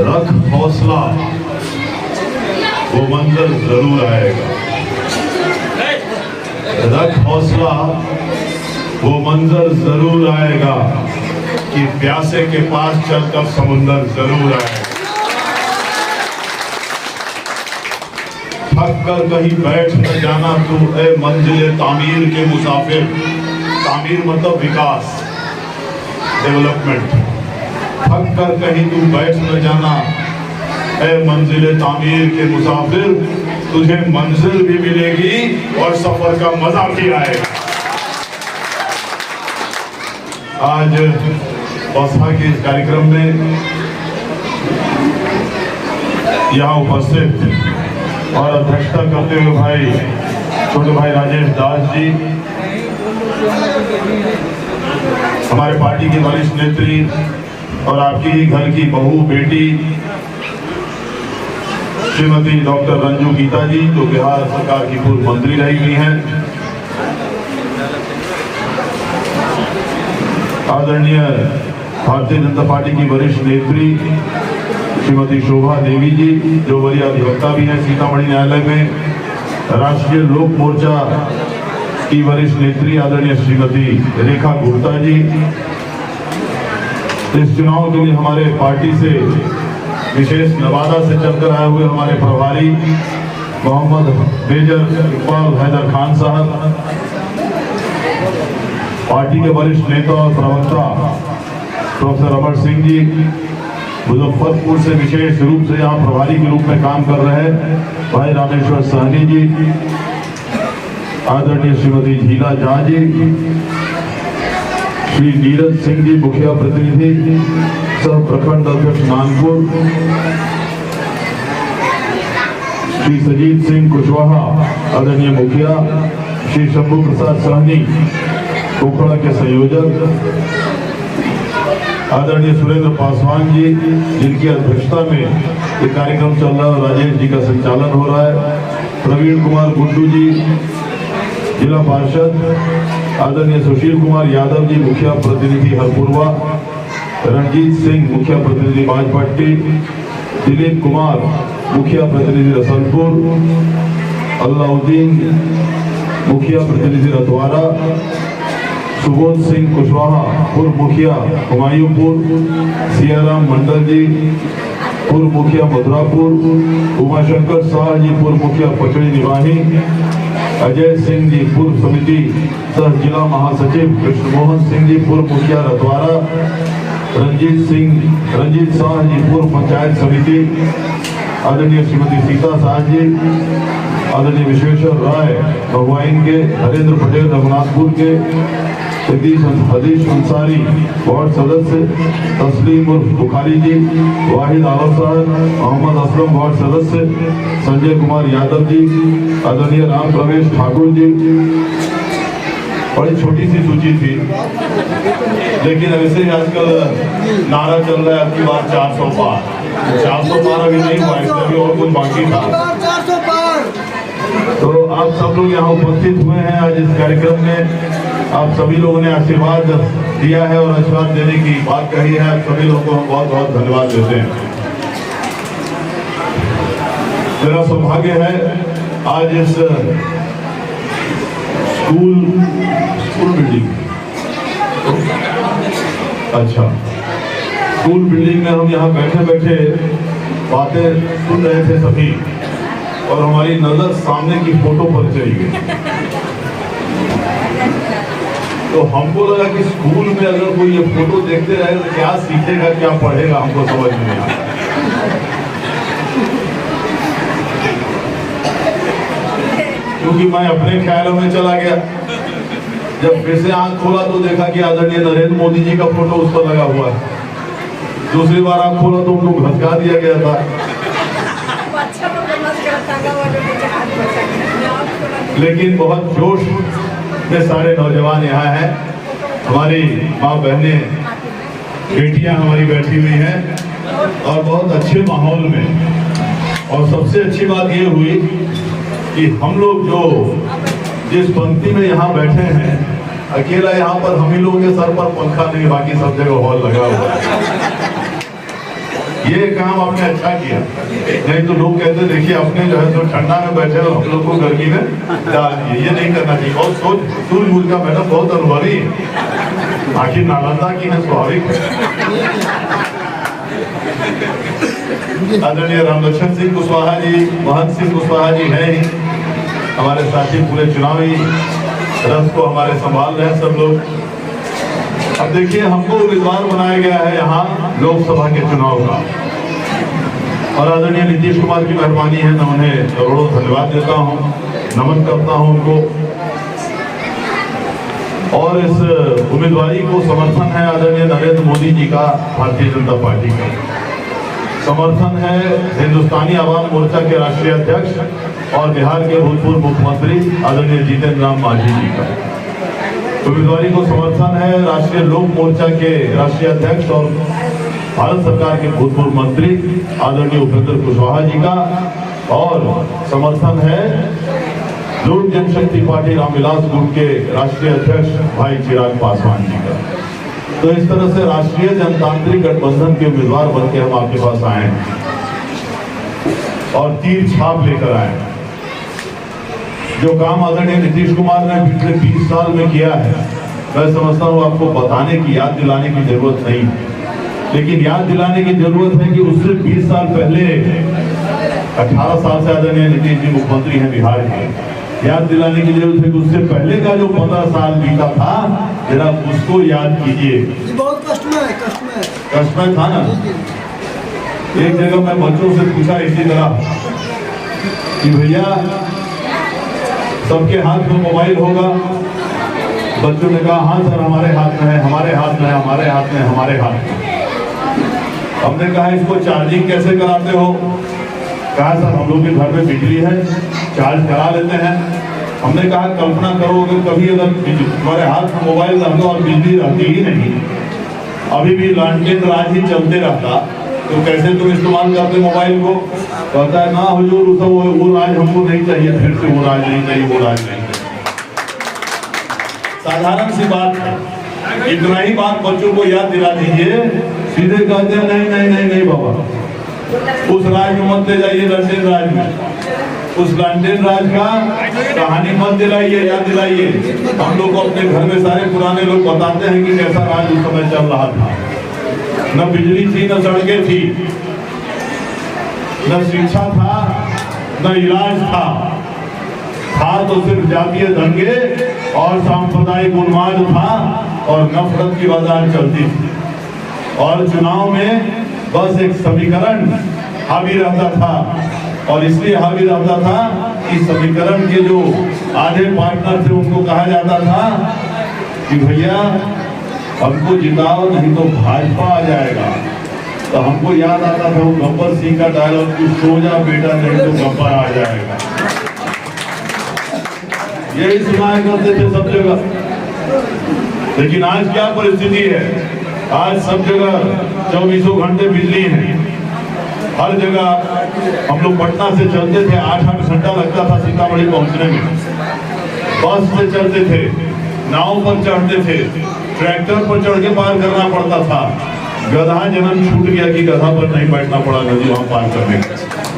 रख हौसला, वो मंजर जरूर आएगा। रख हौसला, वो मंजर जरूर आएगा कि प्यासे के पास चलकर समुंदर जरूर आएगा। थक कर कहीं बैठ न जाना तू ए मंजिले तामीर के मुसाफिर। तामीर मतलब विकास, डेवलपमेंट। थक कर कहीं तू बैठ न जाना ए मंजिले तामीर के मुसाफिर, तुझे मंजिल भी मिलेगी और सफर का मजा भी आएगा। आज बसपा के इस कार्यक्रम में यहाँ उपस्थित और अध्यक्षता करते हुए भाई छोटे भाई राजेश दास जी, हमारे पार्टी की वरिष्ठ नेत्री और आपकी ही घर की बहू बेटी श्रीमती डॉक्टर रंजू गीता जी, जो बिहार सरकार की पूर्व मंत्री रही हुई हैं, आदरणीय भारतीय जनता पार्टी की वरिष्ठ नेत्री श्रीमती शोभा देवी जी, जो वरीय अधिवक्ता भी हैं सीतामढ़ी न्यायालय में, राष्ट्रीय लोक मोर्चा की वरिष्ठ नेत्री आदरणीय श्रीमती रेखा गुप्ता जी, इस चुनाव के लिए हमारे पार्टी से विशेष नवादा से चलकर आए हुए हमारे प्रभारी मोहम्मद मेजर इकबाल हैदर खान साहब, पार्टी के वरिष्ठ नेता और प्रवक्ता प्रोफेसर अमर सिंह जी, मुजफ्फरपुर से विशेष रूप से यहाँ प्रभारी के रूप में काम कर रहे हैं भाई रामेश्वर सहनी जी, आदरणीय श्रीमती झीला झा जी, श्री नीरज सिंह जी मुखिया प्रतिनिधि सह प्रखंड अध्यक्ष मानपुर, श्री सजीत सिंह कुशवाहा आदरणीय मुखिया, श्री शंभू प्रसाद सहनी पोखड़ा के संयोजक, आदरणीय सुरेंद्र पासवान जी, जिनकी अध्यक्षता में ये कार्यक्रम चल रहा है और राजेश जी का संचालन हो रहा है, प्रवीण कुमार गुड्डू जी जिला पार्षद, आदरणीय सुशील कुमार यादव जी मुखिया प्रतिनिधि हरपुरवा, रणजीत सिंह मुखिया प्रतिनिधि बाजपट्टी, दिलीप कुमार मुखिया प्रतिनिधि रसलपुर, अल्लाउद्दीन मुखिया प्रतिनिधि रतवाड़ा, सुबोध सिंह कुशवाहा पूर्व मुखिया हुमायूंपुर, सियाराम मंडल जी पूर्व मुखिया मथुरापुर, उमाशंकर शाह जी पूर्व मुखिया पचड़ी निवाही, अजय सिंह जी पूर्व समिति सह जिला महासचिव, कृष्णमोहन सिंह जी पूर्व मुखिया रतवाड़ा, रंजीत शाह जी पूर्व पंचायत समिति, आदरणीय श्रीमती सीता शाह जी, आदरणीय विश्वेश्वर राय भगवाइन के, हरेंद्र पटेल रघुनाथपुर के, हदीश अंसारी वार्ड सदस्य, तस्लीम उर्फ बुखारी जी, वाहिद आलम साहब, मोहम्मद असलम वार्ड सदस्य, संजय कुमार यादव जी, आदरणीय राम प्रवेश ठाकुर जी। बड़ी छोटी सी सूची थी, लेकिन वैसे ही आजकल नारा चल रहा है आपकी बात 400 पार। 400 पार अभी नहीं हुआ, इसमें भी और कुछ बाकी था। तो आप सब लोग यहाँ उपस्थित हुए हैं आज इस कार्यक्रम में, आप सभी लोगों ने आशीर्वाद दिया है और आशीर्वाद देने की बात कही है। आप सभी लोगों को हम बहुत बहुत धन्यवाद देते हैं। मेरा सौभाग्य है आज इस स्कूल बिल्डिंग, अच्छा स्कूल बिल्डिंग में हम यहाँ बैठे बैठे बातें सुन रहे थे सभी, और हमारी नजर सामने की फोटो पर चली गई। तो हमको लगा कि स्कूल में अगर कोई ये फोटो देखते रहे तो क्या सीखेगा, क्या पढ़ेगा, हमको समझ में नहीं आया। क्योंकि मैं अपने ख्यालों में चला गया। जब फिर से आंख खोला तो देखा कि आदरणीय नरेंद्र मोदी जी का फोटो उस पर लगा हुआ है। दूसरी बार आंख खोला तो उनको घसका दिया गया था। लेकिन बहुत जोश में सारे नौजवान यहाँ हैं, हमारी माँ बहनें बेटियां हमारी बैठी हुई हैं और बहुत अच्छे माहौल में। और सबसे अच्छी बात ये हुई कि हम लोग जो जिस पंक्ति में यहाँ बैठे हैं, अकेला यहाँ पर हम ही लोगों के सर पर पंखा नहीं, बाकी सब जगह हॉल लगा हुआ है। ये काम आपने अच्छा किया, नहीं तो लोग कहते देखिए अपने जो है तो ठंडा में बैठे हो, हम लोग को गर्मी में डाल दिए। ये नहीं करना चाहिए। और सोच सूरजमुल का मैडम बहुत अनुभवी, आखिर नालंदा की है, स्वाभाविक है। आदरणीय रामलक्ष्मण सिंह कुशवाहा जी, महंत सिंह कुशवाहा जी हैं ही हमारे साथी, पूरे चुनावी रथ को हमारे संभाल रहे हैं सब लोग। अब देखिए हमको उम्मीदवार बनाया गया है यहाँ लोकसभा के चुनाव का, और आदरणीय नीतीश कुमार की मेहरबानी है, मैं उन्हें करोड़ों धन्यवाद देता हूँ, नमन करता हूँ उनको। और इस उम्मीदवारी को समर्थन है आदरणीय नरेंद्र मोदी जी का, भारतीय जनता पार्टी का समर्थन है, हिंदुस्तानी आवाम मोर्चा के राष्ट्रीय अध्यक्ष और बिहार के भूतपूर्व मुख्यमंत्री आदरणीय जीतन राम मांझी जी का। उम्मीदवारी को समर्थन है राष्ट्रीय लोक मोर्चा के राष्ट्रीय अध्यक्ष और भारत सरकार के भूतपूर्व मंत्री आदरणीय उपेंद्र कुशवाहा जी का, और समर्थन है लोक जनशक्ति पार्टी रामविलास गुट के राष्ट्रीय अध्यक्ष भाई चिराग पासवान जी का। तो इस तरह से राष्ट्रीय जनतांत्रिक गठबंधन के उम्मीदवार बन के हम आपके पास आए हैं और तीर छाप लेकर आए हैं। जो काम आदरणीय नीतीश कुमार ने पिछले 20 साल में किया है, मैं समझता हूँ आपको बताने की, याद दिलाने की जरूरत नहीं, लेकिन याद दिलाने की जरूरत है कि उससे 20 साल पहले 18 साल से आदरणीय नीतीश जी मुख्यमंत्री हैं बिहार के। याद दिलाने की जरूरत है कि उससे पहले का जो 15 साल बीता था, जरा उसको याद कीजिए। बहुत कष्टमय था ना। एक जगह मैं बच्चों से पूछा इसी तरह कि भैया सबके हाथ में मोबाइल होगा? बच्चों ने कहा हाँ सर, हमारे हाथ में है, हमारे हाथ में है, हमारे हाथ में है, हमारे हाथ में। हमने कहा इसको चार्जिंग कैसे कराते हो? कहा सर हम लोग के घर में बिजली है, चार्ज करा लेते हैं। हमने कहा कल्पना करो अगर कभी अगर तुम्हारे हाथ में मोबाइल रहता और बिजली रहती ही नहीं, अभी भी लालटेन राज ही चलते रहता, तो कैसे तुम इस्तेमाल करते मोबाइल को? कहता है ना हुजूर वो राज हमको नहीं चाहिए, फिर से वो राज नहीं चाहिए, वो राज नहीं चाहिए। साधारण सी बात है, इतना ही बात बच्चों को याद दिला दीजिए। सीधे कहते हैं नहीं नहीं नहीं नहीं बाबा, उस राज में मत ले जाइए, लालटेन राज में। उस लालटेन राज का कहानी मत दिलाइए, याद दिलाइए। हम लोग को अपने घर में सारे पुराने लोग बताते हैं कि कैसा राज उस समय चल रहा था। न बिजली थी, न सड़कें थी, न शिक्षा था, न इलाज था तो सिर्फ जातीय दंगे और सांप्रदायिक उन्माद था और नफरत की बाजार चलती थी। और चुनाव में बस एक समीकरण हावी रहता था, और इसलिए हावी रहता था कि समीकरण के जो आधे पार्टनर थे उनको कहा जाता था कि भैया हमको जिताओ नहीं तो भाजपा आ जाएगा। तो हमको याद आता था वो गब्बर सिंह का डायलॉग कि सो जा बेटा नहीं तो गब्बर आ जाएगा। यही सुनाया करते थे सब जगह। लेकिन आज क्या परिस्थिति है? आज सब जगह 24 घंटे बिजली है, हर जगह। हम लोग पटना से चलते थे, 8-8 घंटा लगता था सीतामढ़ी पहुंचने में। बस से चलते थे, नाव पर चढ़ते थे, ट्रैक्टर पर चढ़ के पार करना पड़ता था। गधा जन्म छूट गया कि गधा पर नहीं बैठना पड़ा नदी वहां पार करने।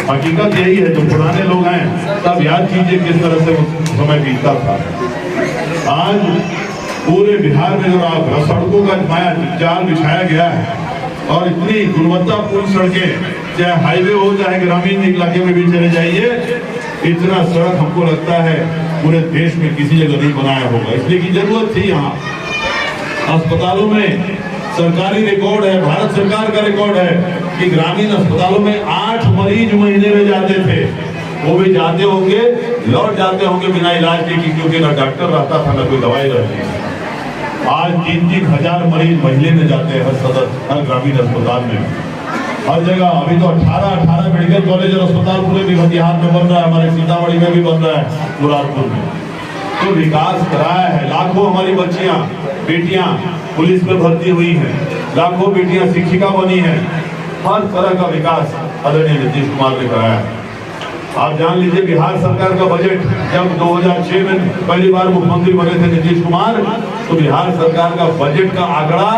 हकीकत यही है, जो पुराने लोग हैं तब याद कीजिए किस तरह से समय बीतता था। आज पूरे बिहार में जो सड़कों का जाल बिछाया गया है और इतनी गुणवत्तापूर्ण सड़कें, चाहे हाईवे हो चाहे ग्रामीण इलाके में भी चले जाइए, इतना सड़क हमको लगता है पूरे देश में किसी जगह नहीं बनाया होगा। इसलिए की जरूरत थी। यहाँ अस्पतालों में सरकारी रिकॉर्ड है, भारत सरकार का रिकॉर्ड है कि ग्रामीण अस्पतालों में 8 मरीज महीने में जाते थे। वो भी जाते होंगे, लौट जाते होंगे बिना इलाज के, क्योंकि ना डॉक्टर रहता था ना कोई दवाई रहती थी। आज 3-3 हजार मरीज महीने में जाते हैं हर ग्रामीण अस्पताल में, हर जगह। अभी तो 18 मेडिकल कॉलेज और अस्पताल पूरे बिहार में बन रहा है, हमारे सीतामढ़ी में भी बन रहा है, मुरादपुर में। तो विकास कराया है। लाखों हमारी बच्चियां बेटियां पुलिस में भर्ती हुई हैं, लाखों बेटियां शिक्षिका बनी हैं। हर तरह का विकास आदरणीय नीतीश कुमार ने कराया है। आप जान लीजिए बिहार सरकार का बजट जब 2006 में पहली बार मुख्यमंत्री बने थे नीतीश कुमार, तो बिहार सरकार का बजट का आंकड़ा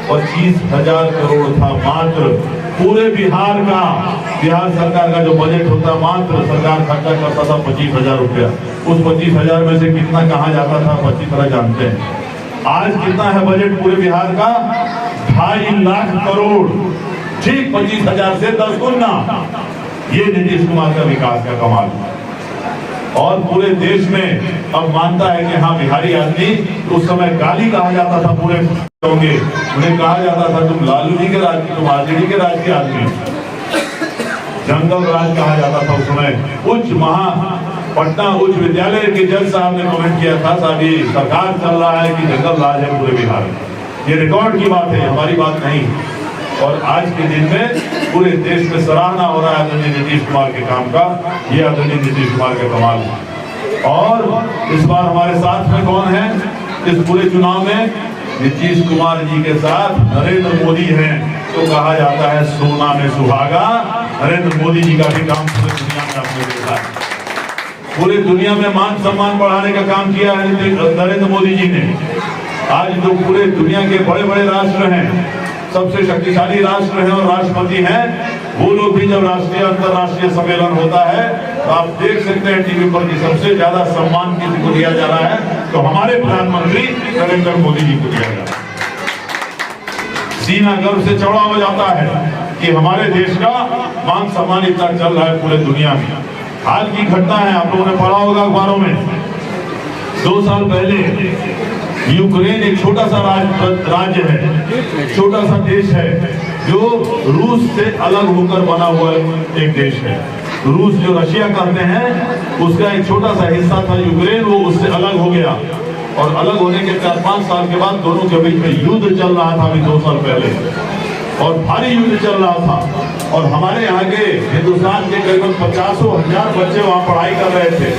25,000 करोड़ था मात्र। पूरे बिहार का, बिहार सरकार का जो बजट होता मात्र सरकार खर्चा करता था 25,000 रुपया। उस 25,000 में से कितना कहाँ जाता था अच्छी तरह जानते हैं। आज कितना है बजट पूरे बिहार का? 2.5 लाख करोड़, ठीक 25,000 से 10 गुना। ये नीतीश कुमार का विकास का कमाल। और पूरे देश में अब मानता है कि हाँ बिहारी आदमी, उस समय गाली कहा जाता था पूरे होंगे, उन्हें कहा जाता था तुम लालू जी के राज, तुम आरजेडी के राज के आदमी, जंगल राज कहा जाता था उस समय। पटना उच्च विद्यालय के जज साहब ने कमेंट किया था, साहब ये सरकार चल रहा है कि जंगल राज है पूरे बिहार में। ये रिकॉर्ड की बात है, हमारी बात नहीं। और आज के दिन में पूरे देश में सराहना हो रहा है आदरणीय नीतीश कुमार के काम का। ये आदरणीय नीतीश कुमार का कमाल है। और इस बार हमारे साथ में कौन है इस पूरे चुनाव में? नीतीश कुमार जी के साथ नरेंद्र मोदी हैं। तो कहा जाता है सोना में सुहागा। नरेंद्र मोदी जी का भी काम पूरी दुनिया में आपने देखा है। पूरी दुनिया में मान सम्मान बढ़ाने का काम किया है नरेंद्र मोदी जी ने। आज जो पूरे दुनिया के बड़े बड़े राष्ट्र हैं, सबसे शक्तिशाली राष्ट्र हैं और राष्ट्रपति हैं, वो लोग भी जब राष्ट्रीय अंतर्राष्ट्रीय सम्मेलन होता है तो आप देख सकते हैं टीवी पर कि सबसे ज्यादा सम्मान किसी को दिया जा रहा है तो हमारे प्रधानमंत्री नरेंद्र मोदी जी को दिया जा रहा है। सीना गर्व से चौड़ा हो जाता है कि हमारे देश का मान सम्मान इतना चल रहा है पूरे दुनिया में। हाल की घटना है, आप लोगों ने पढ़ा होगा अखबारों में। 2 साल पहले यूक्रेन एक छोटा सा राज्य है, छोटा सा देश है जो रूस से अलग होकर बना हुआ एक देश है। रूस जो रशिया कहते हैं उसका एक छोटा सा हिस्सा था यूक्रेन, वो उससे अलग हो गया। और अलग होने के 4-5 साल के बाद दोनों के बीच में युद्ध चल रहा था अभी 2 साल पहले, और भारी युद्ध चल रहा था। और हमारे यहाँ के हिंदुस्तान के करीबन 50,000 बच्चे वहाँ पढ़ाई कर रहे थे,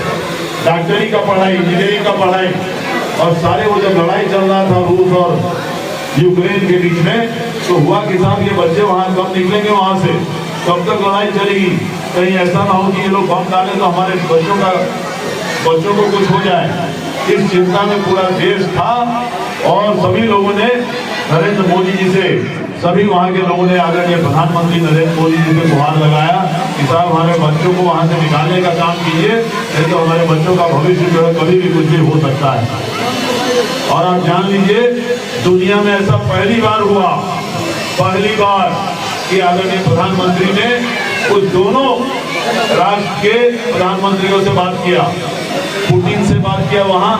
डॉक्टरी का पढ़ाई, इंजीनियरिंग का पढ़ाई। और सारे वो जब लड़ाई चल रहा था रूस और यूक्रेन के बीच में, तो हुआ कि साहब ये बच्चे वहाँ कब निकलेंगे वहाँ से, कब तक लड़ाई चलेगी, कहीं ऐसा ना हो कि ये लोग बम डालें तो हमारे बच्चों को कुछ हो जाए। इस चिंता में पूरा देश था और सभी लोगों ने नरेंद्र मोदी जी से, सभी वहाँ के लोगों ने आदरणीय प्रधानमंत्री नरेंद्र मोदी जी से गुहार लगाया कि साहब हमारे बच्चों को वहाँ से निकालने का काम कीजिए, नहीं तो हमारे बच्चों का भविष्य जो है कभी भी कुछ भी हो सकता है। और आप जान लीजिए दुनिया में ऐसा पहली बार हुआ, पहली बार कि आदरणीय प्रधानमंत्री ने उस दोनों राष्ट्र के प्रधानमंत्रियों से बात किया। पुतिन से बात किया, वहाँ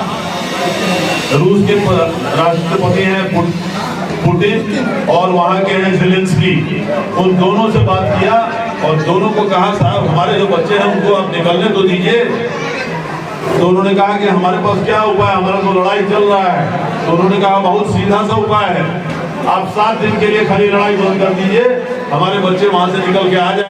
रूस के राष्ट्रपति हैं पुतिन और वहाँ के हैं ज़ेलेंस्की, उन दोनों से बात किया और दोनों को कहा साहब हमारे जो बच्चे हैं उनको आप निकलने तो दीजिए। तो उन्होंने कहा कि हमारे पास क्या उपाय, हमारा तो लड़ाई चल रहा है। तो उन्होंने कहा बहुत सीधा सा उपाय है, आप 7 दिन के लिए खाली लड़ाई बंद कर दीजिए, हमारे बच्चे वहां से निकल के आ जाए।